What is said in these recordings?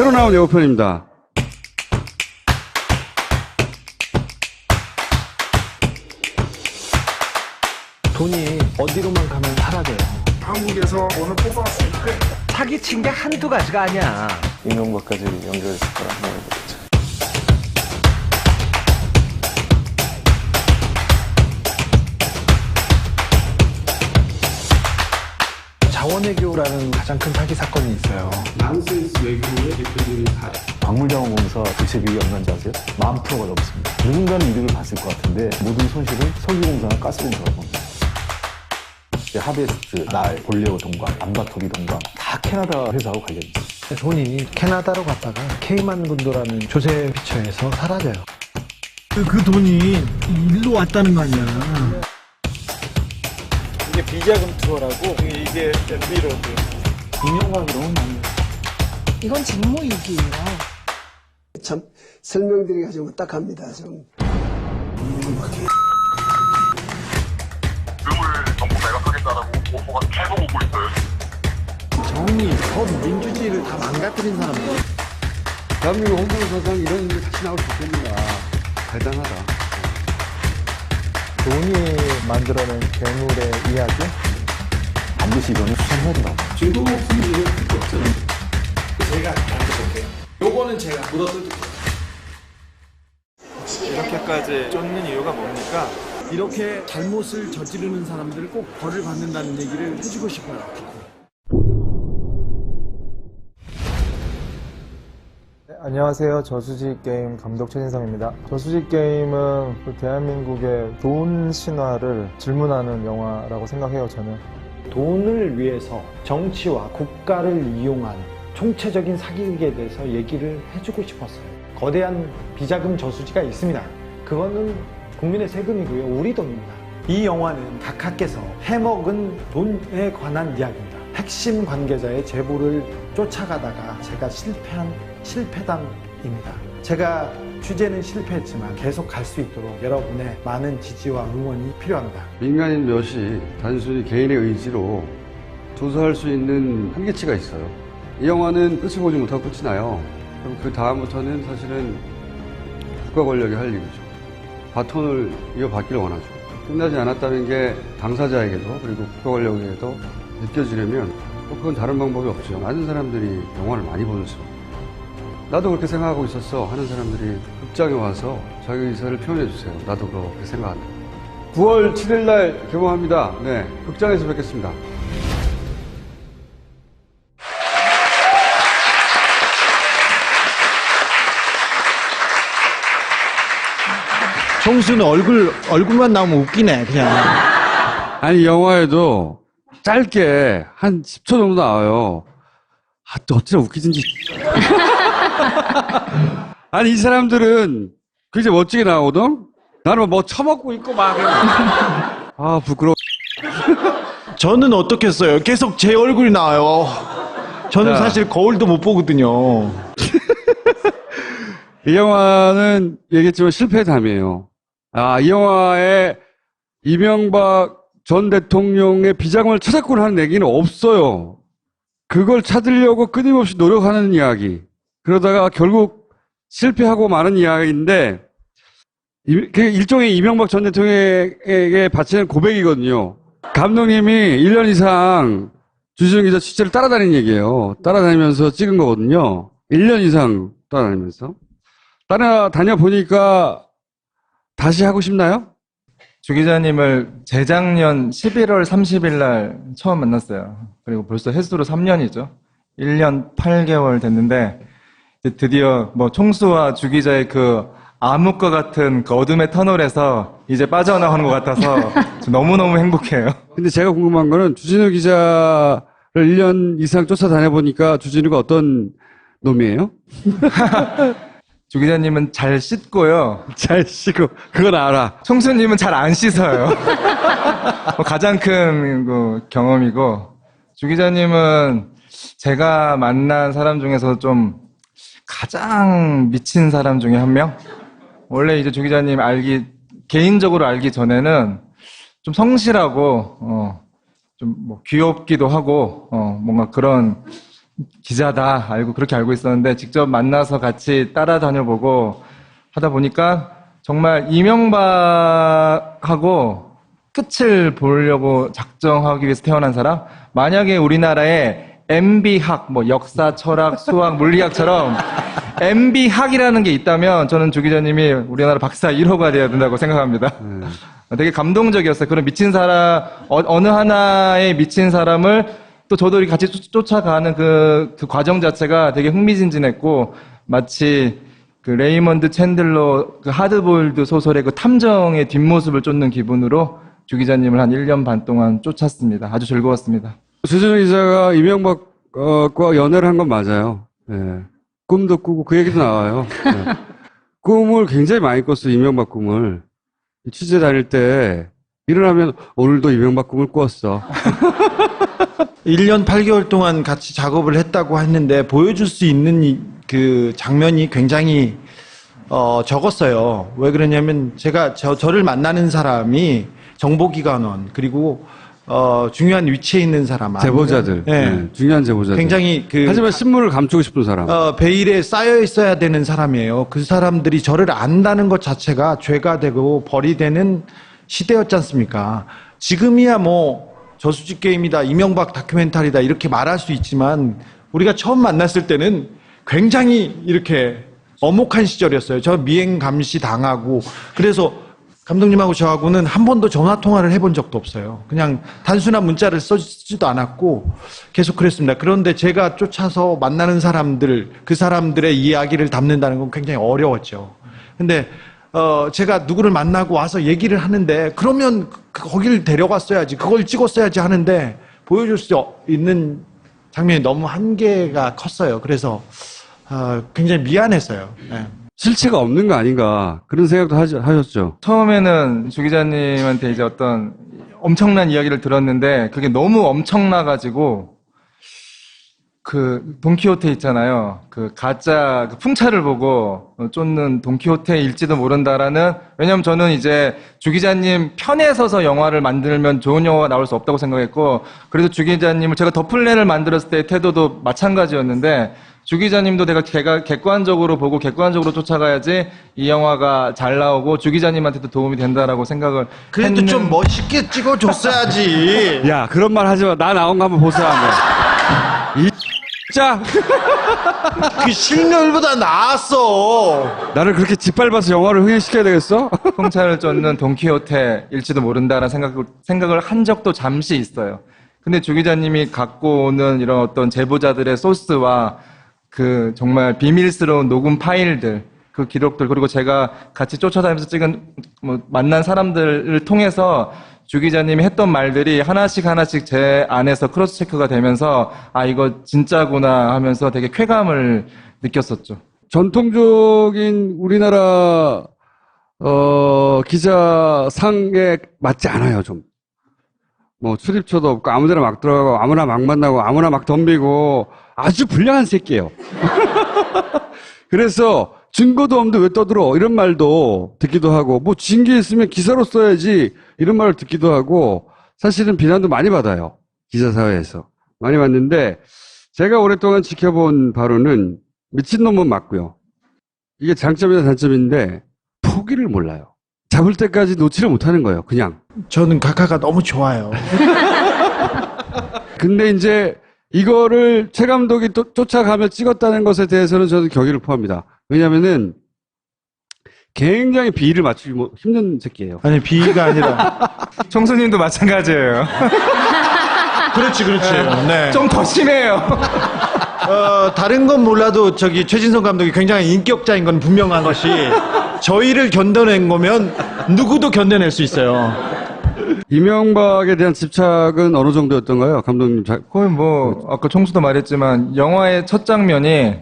새로 나온 예고편입니다. 돈이 어디로만 가면 사라져요. 한국에서 오늘 뽑아왔을 때 사기친 게 한두 가지가 아니야. 이명박까지 연결했을 거라 생각해보겠죠. 자원외교라는 가장 큰 사기 사건이 있어요. 난센스 외교의 대표적인 사례. 광물자원공사 대체비율이 얼마인지 아세요? 10,000%가 넘습니다. 누군가는 이득을 봤을 것 같은데 모든 손실은 석유공사나 가스공사가 봅니다. 하베스트, 날, 볼레오 동광, 암바토리 동광 다 캐나다 회사하고 관련이 있어요. 돈이 캐나다로 갔다가 케이만 군도라는 조세 피처에서 사라져요. 그 돈이 일로 왔다는 거 아니야. 이게 비자금 투어라고 이게 MB로드. 이명박이로는 아니에요. 이건 직무유기예요. 참 설명드리기가 좀 딱합니다. 좀. 정부 매각하겠다라고 오퍼가 계속 오고 있어요. 정의, 법, 민주주의를 다 망가뜨린 사람들. 대한민국 헌법사상 이런 일이 다시 나올 수 있겠는가. 대단하다. 돈이 만들어낸 괴물의 이야기? 반드시 이거는 수사해야 된다고. 증거가 없으면 이거 필요 없잖아요. 제가 만들어볼게요. 요거는 제가 묻어뜯을게요. 이렇게까지 쫓는 이유가 뭡니까? 이렇게 잘못을 저지르는 사람들을 꼭 벌을 받는다는 얘기를 해주고 싶어요. 네, 안녕하세요. 저수지 게임 감독 최진성입니다. 저수지 게임은 대한민국의 돈 신화를 질문하는 영화라고 생각해요, 저는. 돈을 위해서 정치와 국가를 이용한 총체적인 사기에 대해서 얘기를 해주고 싶었어요. 거대한 비자금 저수지가 있습니다. 그거는 국민의 세금이고요. 우리 돈입니다. 이 영화는 각하께서 해먹은 돈에 관한 이야기입니다. 핵심 관계자의 제보를 쫓아가다가 제가 실패한 실패담입니다. 제가 취재는 실패했지만 계속 갈 수 있도록 여러분의 많은 지지와 응원이 필요합니다. 민간인 몇이 단순히 개인의 의지로 조사할 수 있는 한계치가 있어요. 이 영화는 끝을 보지 못하고 끝이 나요. 그럼 그 다음부터는 사실은 국가 권력이 할 일이죠. 바톤을 이어받기를 원하죠. 끝나지 않았다는 게 당사자에게도 그리고 국가 권력에게도 느껴지려면 그건 다른 방법이 없죠. 많은 사람들이 영화를 많이 보는 수록 나도 그렇게 생각하고 있었어 하는 사람들이 극장에 와서 자기 의사를 표현해 주세요. 나도 그렇게 생각한다. 9월 7일 날 개봉합니다. 네, 극장에서 뵙겠습니다. 청수는 얼굴만 나오면 웃기네, 그냥. 아니, 영화에도 짧게 한 10초 정도 나와요. 아, 또 어쩌나 웃기든지. 아니, 이 사람들은 굉장히 멋지게 나오거든? 나는 뭐 처먹고 있고 막. 아, 부끄러워. 저는 어떻겠어요? 계속 제 얼굴이 나와요. 저는 자. 사실 거울도 못 보거든요. 이 영화는 얘기했지만 실패담이에요. 아, 이 영화에 이명박 전 대통령의 비자금을 찾았구나 하는 얘기는 없어요. 그걸 찾으려고 끊임없이 노력하는 이야기. 그러다가 결국 실패하고 마는 이야기인데, 그게 일종의 이명박 전 대통령에게 바치는 고백이거든요. 감독님이 1년 이상 주지훈 기자 취재를 따라다닌 얘기예요. 따라다니면서 찍은 거거든요. 1년 이상 따라다니면서. 따라다녀 보니까 다시 하고 싶나요? 주 기자님을 재작년 11월 30일 날 처음 만났어요. 그리고 벌써 횟수로 3년이죠. 1년 8개월 됐는데 이제 드디어 뭐 총수와 주 기자의 그 암흑과 같은 그 어둠의 터널에서 이제 빠져나가는 것 같아서 너무너무 행복해요. 근데 제가 궁금한 거는 주진우 기자를 1년 이상 쫓아다녀보니까 주진우가 어떤 놈이에요? 주 기자님은 잘 씻고요. 잘 씻고, 그건 알아. 총수님은 잘 안 씻어요. 가장 큰 그 경험이고, 주 기자님은 제가 만난 사람 중에서 좀 가장 미친 사람 중에 한 명? 원래 이제 주 기자님 개인적으로 알기 전에는 좀 성실하고, 좀 뭐 귀엽기도 하고, 뭔가 그런 기자다 그렇게 알고 있었는데 직접 만나서 같이 따라다녀보고 하다 보니까 정말 이명박하고 끝을 보려고 작정하기 위해서 태어난 사람? 만약에 우리나라에 MB학, 뭐 역사, 철학, 수학, 물리학처럼 MB학이라는 게 있다면 저는 주 기자님이 우리나라 박사 1호가 돼야 된다고 생각합니다. 되게 감동적이었어요. 그런 미친 사람, 어느 하나에 미친 사람을 또 저도 이렇게 같이 쫓아가는 그 과정 자체가 되게 흥미진진했고 마치 그 레이먼드 챈들러 그 하드보일드 소설의 그 탐정의 뒷모습을 쫓는 기분으로 주 기자님을 한 1년 반 동안 쫓았습니다. 아주 즐거웠습니다. 최준호 기자가 이명박과 연애를 한 건 맞아요. 예. 꿈도 꾸고 그 얘기도 나와요. 예. 꿈을 굉장히 많이 꿨어요. 이명박 꿈을. 취재 다닐 때 일어나면 오늘도 이명박 꿈을 꿨어. 1년 8개월 동안 같이 작업을 했다고 했는데 보여줄 수 있는 그 장면이 굉장히 적었어요. 왜 그러냐면 제가 저를 만나는 사람이 정보기관원 그리고 중요한 위치에 있는 사람 제보자들. 네. 중요한 제보자들. 굉장히 하지만 신문을 감추고 싶은 사람. 베일에 쌓여 있어야 되는 사람이에요. 그 사람들이 저를 안다는 것 자체가 죄가 되고 벌이 되는 시대였지 않습니까? 지금이야 뭐 저수지 게임이다, 이명박 다큐멘터리다 이렇게 말할 수 있지만 우리가 처음 만났을 때는 굉장히 이렇게 엄혹한 시절이었어요. 저 미행 감시 당하고 그래서 감독님하고 저하고는 한 번도 전화 통화를 해본 적도 없어요. 그냥 단순한 문자를 써주지도 않았고 계속 그랬습니다. 그런데 제가 쫓아서 만나는 사람들, 그 사람들의 이야기를 담는다는 건 굉장히 어려웠죠. 근데 제가 누구를 만나고 와서 얘기를 하는데 그러면 거기를 데려갔어야지, 그걸 찍었어야지 하는데 보여줄 수 있는 장면이 너무 한계가 컸어요. 그래서 굉장히 미안했어요. 네. 실체가 없는 거 아닌가 그런 생각도 하셨죠. 처음에는 주 기자님한테 이제 어떤 엄청난 이야기를 들었는데 그게 너무 엄청나가지고 그 돈키호테 있잖아요. 그 가짜 그 풍차를 보고 쫓는 돈키호테일지도 모른다라는, 왜냐면 저는 이제 주 기자님 편에 서서 영화를 만들면 좋은 영화가 나올 수 없다고 생각했고, 그래도 주 기자님을 제가 더 플랜을 만들었을 때의 태도도 마찬가지였는데 주 기자님도 제가 객관적으로 보고 객관적으로 쫓아가야지 이 영화가 잘 나오고 주 기자님한테도 도움이 된다라고 생각을 그래도 좀 멋있게 찍어줬어야지. 야, 그런 말 하지 마. 나 나온 거 한번 보세요. 자, 그 실물보다 나았어. 나를 그렇게 짓밟아서 영화를 흥행시켜야 되겠어? 풍차를 쫓는 돈키호테일지도 모른다라는 생각을 한 적도 잠시 있어요. 근데 주 기자님이 갖고 오는 이런 어떤 제보자들의 소스와 그 정말 비밀스러운 녹음 파일들, 그 기록들, 그리고 제가 같이 쫓아다니면서 찍은 만난 사람들을 통해서 주 기자님이 했던 말들이 하나씩 제 안에서 크로스 체크가 되면서 아, 이거 진짜구나 하면서 되게 쾌감을 느꼈었죠. 전통적인 우리나라 기자상에 맞지 않아요. 좀 뭐 출입처도 없고 아무데나 막 들어가고 아무나 막 만나고 아무나 막 덤비고 아주 불량한 새끼예요. 그래서 증거도 없는데 왜 떠들어 이런 말도 듣기도 하고, 뭐 징계 있으면 기사로 써야지 이런 말을 듣기도 하고, 사실은 비난도 많이 받아요. 기자사회에서 많이 받는데, 제가 오랫동안 지켜본 바로는 미친놈은 맞고요. 이게 장점이나 단점인데 포기를 몰라요. 잡을 때까지 놓지를 못하는 거예요. 그냥. 저는 카카가 너무 좋아요. 근데 이제 이거를 최 감독이 또 쫓아가며 찍었다는 것에 대해서는 저는 격의를 포함합니다. 왜냐면은 굉장히 비위를 맞추기 힘든 새끼예요. 아니, 비위가 아니라. 청수님도 마찬가지예요. 그렇지. 네. 좀 더 심해요. 다른 건 몰라도 최진성 감독이 굉장히 인격자인 건 분명한 것이 저희를 견뎌낸 거면 누구도 견뎌낼 수 있어요. 이명박에 대한 집착은 어느 정도였던가요, 감독님? 거의 뭐 아까 청수도 말했지만 영화의 첫 장면이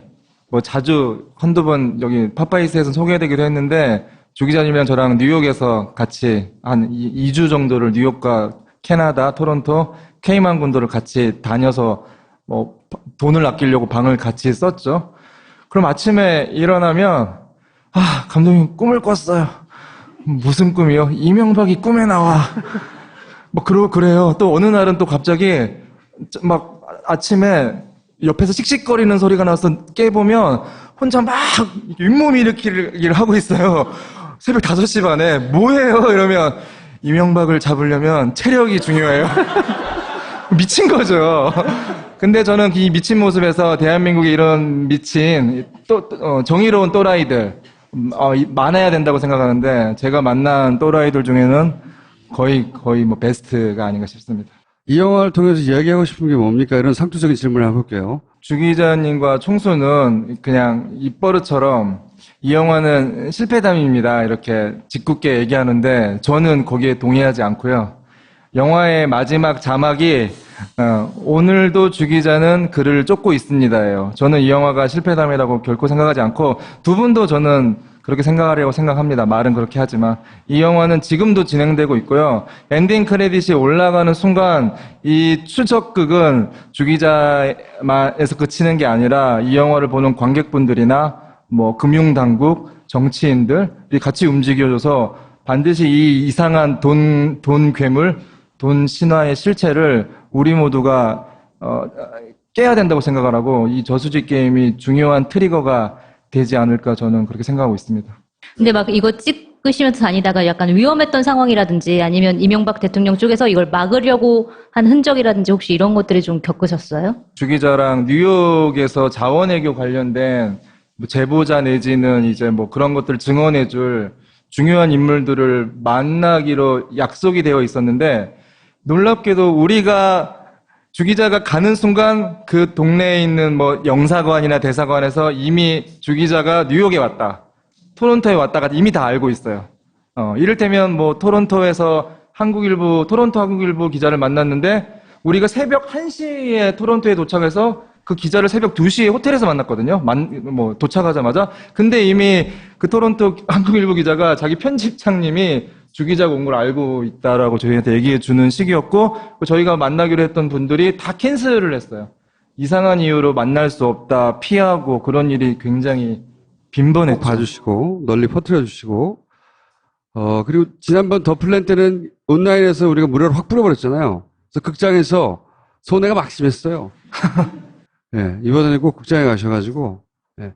뭐 자주 한두 번 여기 팟파이스에서 소개되기도 했는데, 주 기자님이랑 저랑 뉴욕에서 같이 한 2주 정도를 뉴욕과 캐나다, 토론토, 케이만 군도를 같이 다녀서 뭐 돈을 아끼려고 방을 같이 썼죠. 그럼 아침에 일어나면 아, 감독님 꿈을 꿨어요. 무슨 꿈이요? 이명박이 꿈에 나와. 뭐 그래요. 또 어느 날은 또 갑자기 막 아침에 옆에서 씩씩거리는 소리가 나서 깨보면 혼자 막 잇몸 일으키기를 하고 있어요. 새벽 5시 반에 뭐해요? 이러면 이명박을 잡으려면 체력이 중요해요. 미친 거죠. 근데 저는 이 미친 모습에서 대한민국에 이런 미친 정의로운 또라이들 많아야 된다고 생각하는데 제가 만난 또라이들 중에는 거의 뭐 베스트가 아닌가 싶습니다. 이 영화를 통해서 이야기하고 싶은 게 뭡니까? 이런 상투적인 질문을 해볼게요. 주 기자님과 총수는 그냥 입버릇처럼 이 영화는 실패담입니다. 이렇게 짓궂게 얘기하는데 저는 거기에 동의하지 않고요. 영화의 마지막 자막이 오늘도 주 기자는 그를 쫓고 있습니다예요. 저는 이 영화가 실패담이라고 결코 생각하지 않고 두 분도 저는 그렇게 생각하려고 생각합니다. 말은 그렇게 하지만 이 영화는 지금도 진행되고 있고요. 엔딩 크레딧이 올라가는 순간 이 추적극은 주 기자에서 그치는 게 아니라 이 영화를 보는 관객분들이나 뭐 금융당국, 정치인들이 같이 움직여줘서 반드시 이 이상한 돈 괴물, 돈 신화의 실체를 우리 모두가 깨야 된다고 생각을 하고 이 저수지 게임이 중요한 트리거가 되지 않을까 저는 그렇게 생각하고 있습니다. 근데 막 이거 찍으시면서 다니다가 약간 위험했던 상황이라든지 아니면 이명박 대통령 쪽에서 이걸 막으려고 한 흔적이라든지 혹시 이런 것들이 좀 겪으셨어요? 주 기자랑 뉴욕에서 자원외교 관련된 뭐 제보자 내지는 이제 뭐 그런 것들 증언해줄 중요한 인물들을 만나기로 약속이 되어 있었는데 놀랍게도 우리가 주 기자가 가는 순간 그 동네에 있는 뭐 영사관이나 대사관에서 이미 주 기자가 뉴욕에 왔다. 토론토에 왔다가 이미 다 알고 있어요. 이를테면 뭐 토론토에서 토론토 한국일보 기자를 만났는데 우리가 새벽 1시에 토론토에 도착해서 그 기자를 새벽 2시에 호텔에서 만났거든요. 도착하자마자. 근데 이미 그 토론토 한국일보 기자가 자기 편집장님이 주 기자가 온 걸 알고 있다라고 저희한테 얘기해 주는 시기였고, 저희가 만나기로 했던 분들이 다 캔슬을 했어요. 이상한 이유로 만날 수 없다, 피하고 그런 일이 굉장히 빈번했죠. 봐주시고, 널리 퍼뜨려 주시고, 그리고 지난번 더 플랜 때는 온라인에서 우리가 무료로 확 뿌려버렸잖아요. 그래서 극장에서 손해가 막심했어요. 네, 이번에는 꼭 극장에 가셔가지고, 네.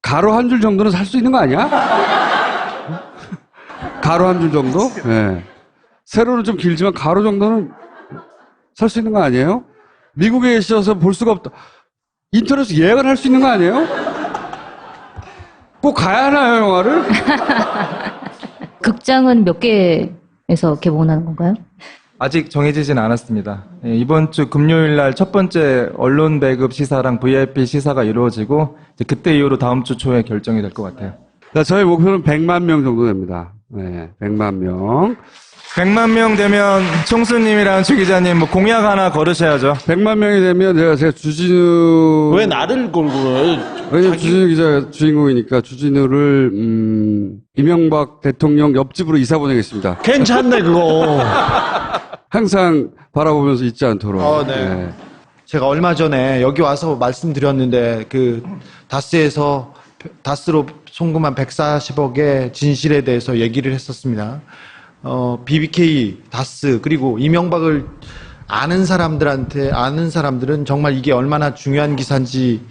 가로 한 줄 정도는 살 수 있는 거 아니야? 가로 한 줄 정도? 네. 세로는 좀 길지만 가로 정도는 살 수 있는 거 아니에요? 미국에 계셔서 볼 수가 없다. 인터넷에서 예약을 할 수 있는 거 아니에요? 꼭 가야 하나요, 영화를? 극장은 몇 개에서 개봉하는 건가요? 아직 정해지진 않았습니다. 이번 주 금요일 날 첫 번째 언론 배급 시사랑 VIP 시사가 이루어지고 그때 이후로 다음 주 초에 결정이 될 것 같아요. 자, 저희 목표는 100만 명 정도 됩니다. 네, 100만 명. 100만 명 되면 총수님이랑 주 기자님 뭐 공약 하나 걸으셔야죠. 100만 명이 되면 제가 주진우. 왜 나를 걸고 그래? 왜냐면 주진우 기자가 주인공이니까 주진우를, 이명박 대통령 옆집으로 이사 보내겠습니다. 괜찮네 그거. 항상 바라보면서 잊지 않도록. 네. 제가 얼마 전에 여기 와서 말씀드렸는데 그 다스로 송금한 140억의 진실에 대해서 얘기를 했었습니다. BBK, 다스 그리고 이명박을 아는 사람들은 정말 이게 얼마나 중요한 기사인지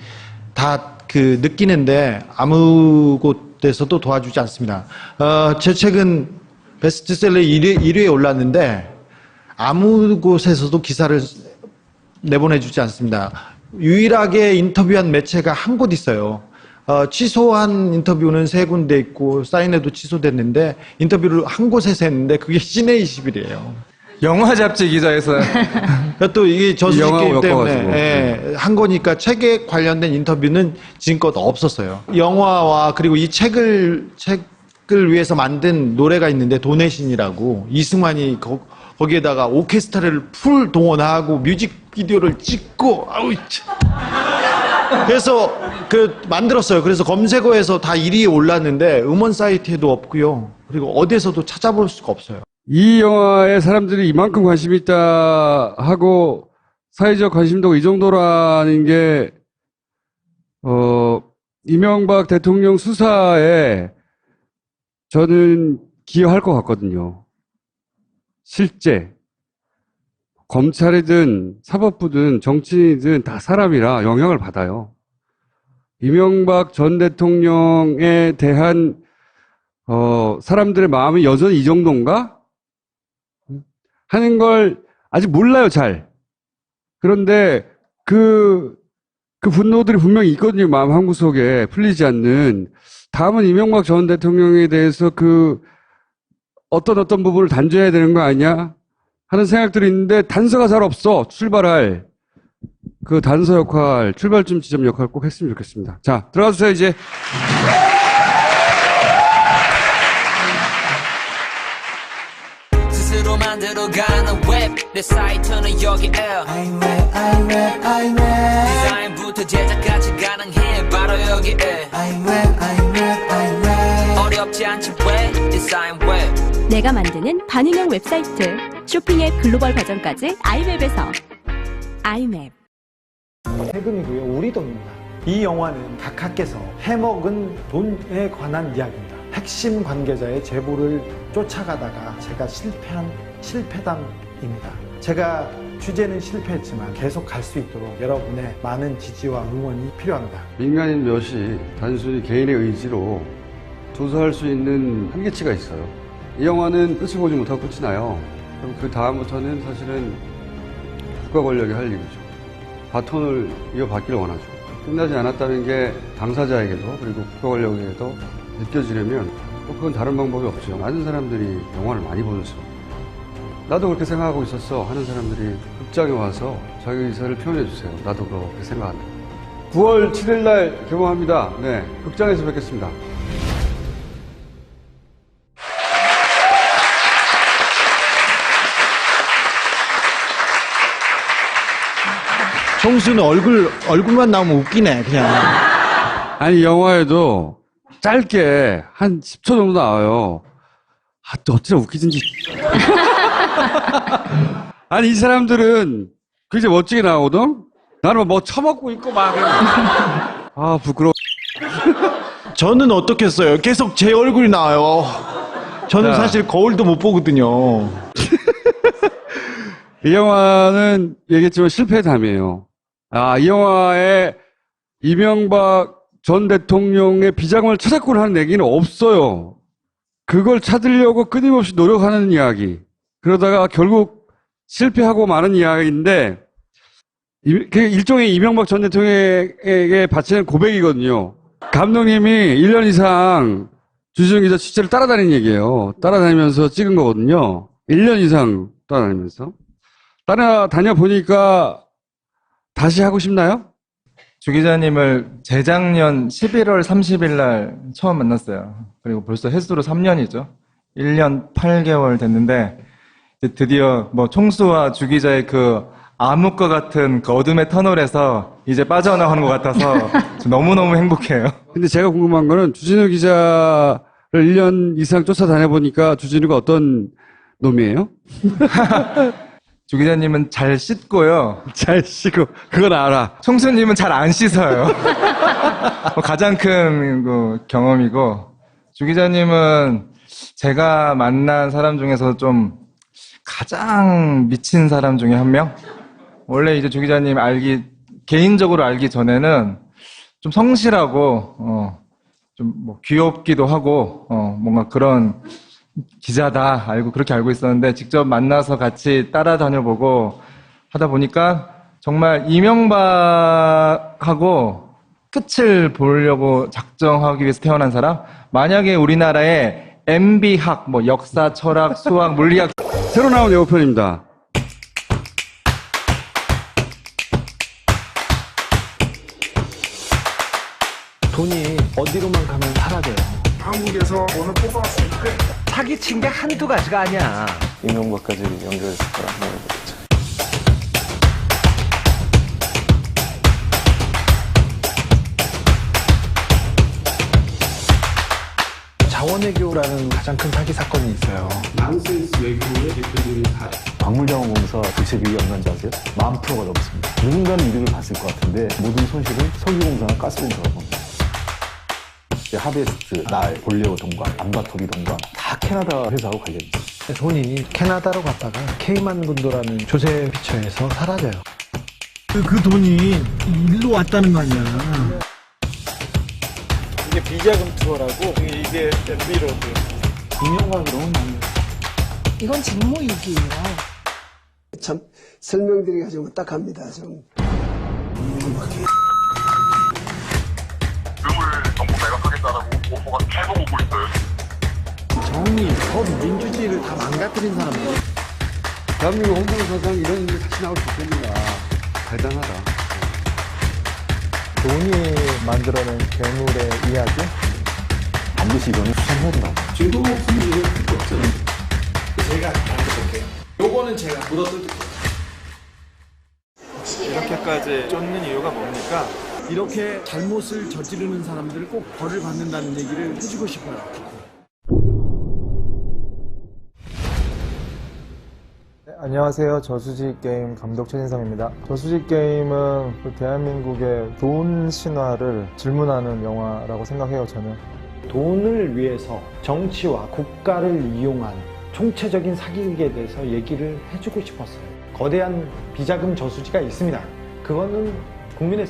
다 느끼는데 아무 곳에서도 도와주지 않습니다. 제 책은 베스트셀러 1위에 올랐는데 아무 곳에서도 기사를 내보내주지 않습니다. 유일하게 인터뷰한 매체가 한 곳 있어요. 취소한 인터뷰는 3군데 있고 사인회도 취소됐는데 인터뷰를 한 곳에서 했는데 그게 시내21이에요. 영화 잡지 기자에서 또 이게 저수지 게임 때문에 한 거니까 책에 관련된 인터뷰는 지금껏 없었어요. 영화와 그리고 이 책을 위해서 만든 노래가 있는데 도네신이라고 이승만이 거기에다가 오케스트라를 풀 동원하고 뮤직비디오를 찍고 그래서 만들었어요. 그래서 검색어에서 다 1위에 올랐는데 음원 사이트에도 없고요. 그리고 어디에서도 찾아볼 수가 없어요. 이 영화에 사람들이 이만큼 관심이 있다 하고 사회적 관심도가 이 정도라는 게 이명박 대통령 수사에 저는 기여할 것 같거든요. 실제 검찰이든 사법부든 정치인이든 다 사람이라 영향을 받아요. 이명박 전 대통령에 대한 사람들의 마음이 여전히 이 정도인가? 하는 걸 아직 몰라요, 잘. 그런데 그 분노들이 분명히 있거든요, 마음 한구석에 풀리지 않는. 다음은 이명박 전 대통령에 대해서 어떤 부분을 단죄해야 되는 거 아니야? 하는 생각들이 있는데 단서가 잘 없어. 출발할 그 단서 역할, 출발점 지점 역할 꼭 했으면 좋겠습니다. 자, 들어가 주세요, 이제. 스스로 만들어가는 웹 내 사이트는 여기에 디자인부터 제작까지 가능해 바로 여기에 어렵지 않지 웹 디자인 웹 내가 만드는 반응형 웹사이트 쇼핑의 글로벌 버전까지 아이웹에서 아이맵. 세금이고요. 우리 돈입니다. 이 영화는 각하께서 해먹은 돈에 관한 이야기입니다. 핵심 관계자의 제보를 쫓아가다가 제가 실패한 실패담입니다. 제가 취재는 실패했지만 계속 갈 수 있도록 여러분의 많은 지지와 응원이 필요합니다. 민간인 몇이 단순히 개인의 의지로 조사할 수 있는 한계치가 있어요. 이 영화는 끝을 보지 못하고 끝이 나요. 그럼 그 다음부터는 사실은 국가 권력이 할 일이죠. 바톤을 이어받기를 원하죠. 끝나지 않았다는 게 당사자에게도 그리고 국가 권력에게도 느껴지려면 또 그건 다른 방법이 없죠. 많은 사람들이 영화를 많이 보는 수. 나도 그렇게 생각하고 있었어 하는 사람들이 극장에 와서 자기 의사를 표현해 주세요. 나도 그렇게 생각한다. 9월 7일 날 개봉합니다. 네, 극장에서 뵙겠습니다. 총수는 얼굴만 나오면 웃기네, 그냥. 아니, 영화에도 짧게 한 10초 정도 나와요. 또 어찌나 웃기든지. 아니, 이 사람들은 굉장히 멋지게 나오거든? 나는 뭐 처먹고 있고 막. 아, 부끄러워. 저는 어떻겠어요? 계속 제 얼굴이 나와요. 저는 자. 사실 거울도 못 보거든요. 이 영화는 얘기했지만 실패담이에요. 이 영화에 이명박 전 대통령의 비자금을 찾았구나 하는 얘기는 없어요. 그걸 찾으려고 끊임없이 노력하는 이야기. 그러다가 결국 실패하고 마는 이야기인데, 일종의 이명박 전 대통령에게 바치는 고백이거든요. 감독님이 1년 이상 주진우 기자 취재를 따라다닌 얘기예요. 따라다니면서 찍은 거거든요. 1년 이상 따라다니면서. 따라다녀 보니까 다시 하고 싶나요? 주 기자님을 재작년 11월 30일 날 처음 만났어요. 그리고 벌써 횟수로 3년이죠. 1년 8개월 됐는데 이제 드디어 뭐 총수와 주 기자의 그 암흑과 같은 그 어둠의 터널에서 이제 빠져나가는 것 같아서 너무너무 행복해요. 근데 제가 궁금한 거는 주진우 기자를 1년 이상 쫓아다녀보니까 주진우가 어떤 놈이에요? 주 기자님은 잘 씻고요. 잘 씻고, 그건 알아. 총수님은 잘 안 씻어요. 가장 큰 경험이고, 주 기자님은 제가 만난 사람 중에서 좀 가장 미친 사람 중에 한 명? 원래 이제 주 기자님 개인적으로 알기 전에는 좀 성실하고, 좀 뭐 귀엽기도 하고, 뭔가 그런 기자다 그렇게 알고 있었는데 직접 만나서 같이 따라다녀보고 하다 보니까 정말 이명박하고 끝을 보려고 작정하기 위해서 태어난 사람? 만약에 우리나라에 MB학, 뭐 역사, 철학, 수학, 물리학 새로 나온 예고편입니다. 돈이 어디로만 가면 사라져요. 한국에서 돈을 뽑아왔을 때 사기친 게 한두 가지가 아니야. 이명박까지 연결했을 거라 생각해보겠죠. 자원외교라는 가장 큰 사기 사건이 있어요. 낭센스 외교의 대표적인 사례. 박물자원공사 대체비위 얼마인지 아세요? 10,000%가 넘습니다. 누군가는 이득을 봤을 것 같은데 모든 손실은 석유공사나 가스공사가 봅니다. 하베스트, 날, 볼레오 동관, 암바토비 동관 다 캐나다 회사하고 관련이 있어요. 돈이 캐나다로 갔다가 케이만 군도라는 조세 피처에서 사라져요. 그 돈이 일로 왔다는 거 아니야. 이게 비자금 투어라고 이게 MB로드. 이명박으로는 안 돼요. 이건 직무유기예요. 참 설명드리기가 좀 딱합니다. 좀. 정의, 법, 민주주의를 다 망가뜨린 사람들. 대한민국 헌법사상 이런 일이 다시 나올 수 있겠는가. 대단하다. 돈이 만들어낸 괴물의 이야기? 반드시 이거는 수사해야 된다고. 증거 없으면 이거 필요 없잖아요. 제가 만들어볼게요. 요거는 제가 묻어뜯을게요. 이렇게까지 쫓는 이유가 뭡니까? 이렇게 잘못을 저지르는 사람들을 꼭 벌을 받는다는 얘기를 해주고 싶어요. 네, 안녕하세요. 저수지 게임 감독 최진성입니다. 저수지 게임은 대한민국의 돈 신화를 질문하는 영화라고 생각해요, 저는. 돈을 위해서 정치와 국가를 이용한 총체적인 사기극에 대해서 얘기를 해주고 싶었어요. 거대한 비자금 저수지가 있습니다. 그거는 국민의